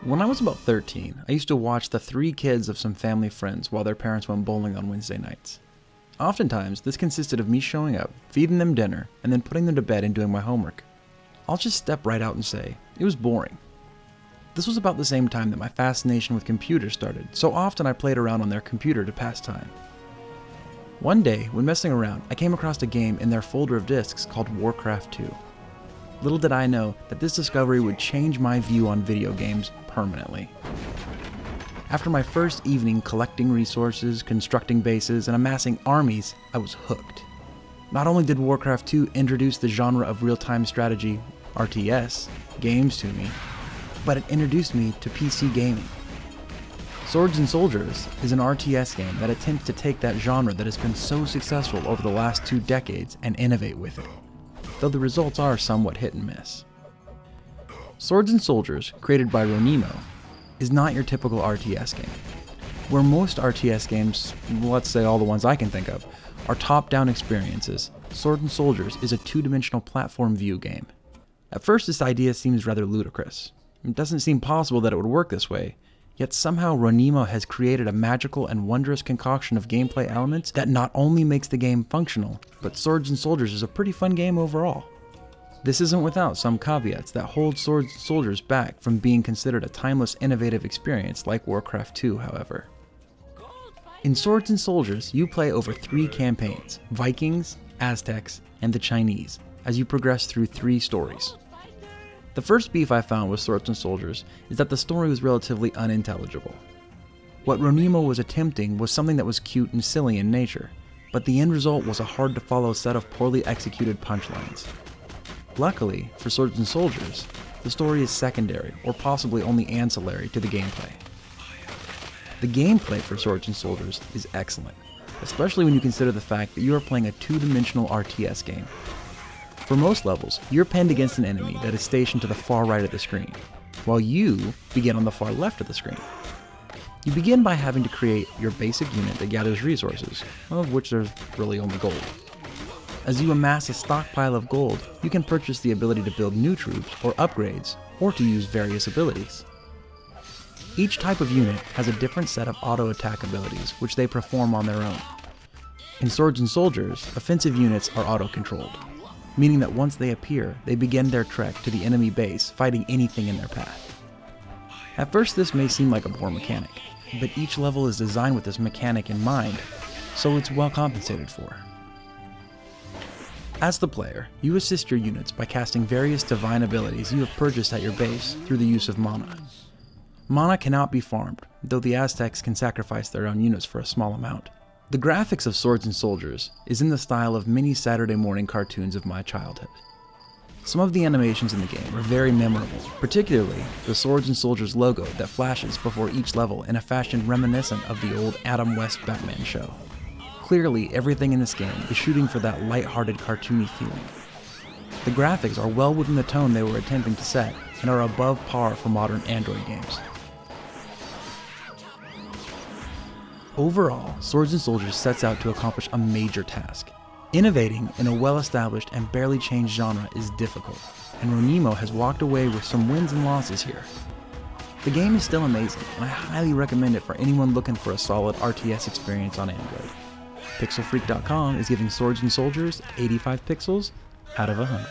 When I was about 13, I used to watch the 3 kids of some family friends while their parents went bowling on Wednesday nights. Oftentimes, this consisted of me showing up, feeding them dinner, and then putting them to bed and doing my homework. I'll just step right out and say, it was boring. This was about the same time that my fascination with computers started, so often I played around on their computer to pass time. One day, when messing around, I came across a game in their folder of discs called Warcraft 2. Little did I know that this discovery would change my view on video games permanently. After my first evening collecting resources, constructing bases, and amassing armies, I was hooked. Not only did Warcraft 2 introduce the genre of real-time strategy, RTS, games to me, but it introduced me to PC gaming. Swords and Soldiers is an RTS game that attempts to take that genre that has been so successful over the last 2 decades and innovate with it, though the results are somewhat hit and miss. Swords and Soldiers, created by Ronimo, is not your typical RTS game. Where most RTS games, let's say all the ones I can think of, are top-down experiences, Swords and Soldiers is a 2-dimensional platform view game. At first, this idea seems rather ludicrous. It doesn't seem possible that it would work this way, yet somehow Ronimo has created a magical and wondrous concoction of gameplay elements that not only makes the game functional, but Swords and Soldiers is a pretty fun game overall. This isn't without some caveats that hold Swords and Soldiers back from being considered a timeless, innovative experience like Warcraft 2, however. In Swords and Soldiers, you play over 3 campaigns, Vikings, Aztecs, and the Chinese, as you progress through 3 stories. The first beef I found with Swords and Soldiers is that the story was relatively unintelligible. What Ronimo was attempting was something that was cute and silly in nature, but the end result was a hard-to-follow set of poorly executed punchlines. Luckily, for Swords and Soldiers, the story is secondary, or possibly only ancillary to the gameplay. The gameplay for Swords and Soldiers is excellent, especially when you consider the fact that you are playing a 2-dimensional RTS game. For most levels, you're pinned against an enemy that is stationed to the far right of the screen, while you begin on the far left of the screen. You begin by having to create your basic unit that gathers resources, of which there's really only gold. As you amass a stockpile of gold, you can purchase the ability to build new troops or upgrades, or to use various abilities. Each type of unit has a different set of auto-attack abilities, which they perform on their own. In Swords and Soldiers, offensive units are auto-controlled, meaning that once they appear, they begin their trek to the enemy base, fighting anything in their path. At first this may seem like a poor mechanic, but each level is designed with this mechanic in mind, so it's well compensated for. As the player, you assist your units by casting various divine abilities you have purchased at your base through the use of mana. Mana cannot be farmed, though the Aztecs can sacrifice their own units for a small amount. The graphics of Swords and Soldiers is in the style of many Saturday morning cartoons of my childhood. Some of the animations in the game are very memorable, particularly the Swords and Soldiers logo that flashes before each level in a fashion reminiscent of the old Adam West Batman show. Clearly, everything in this game is shooting for that light-hearted, cartoony feeling. The graphics are well within the tone they were attempting to set and are above par for modern Android games. Overall, Swords and Soldiers sets out to accomplish a major task. Innovating in a well-established and barely changed genre is difficult, and Ronimo has walked away with some wins and losses here. The game is still amazing, and I highly recommend it for anyone looking for a solid RTS experience on Android. Pixelfreak.com is giving Swords and Soldiers 85 pixels out of 100.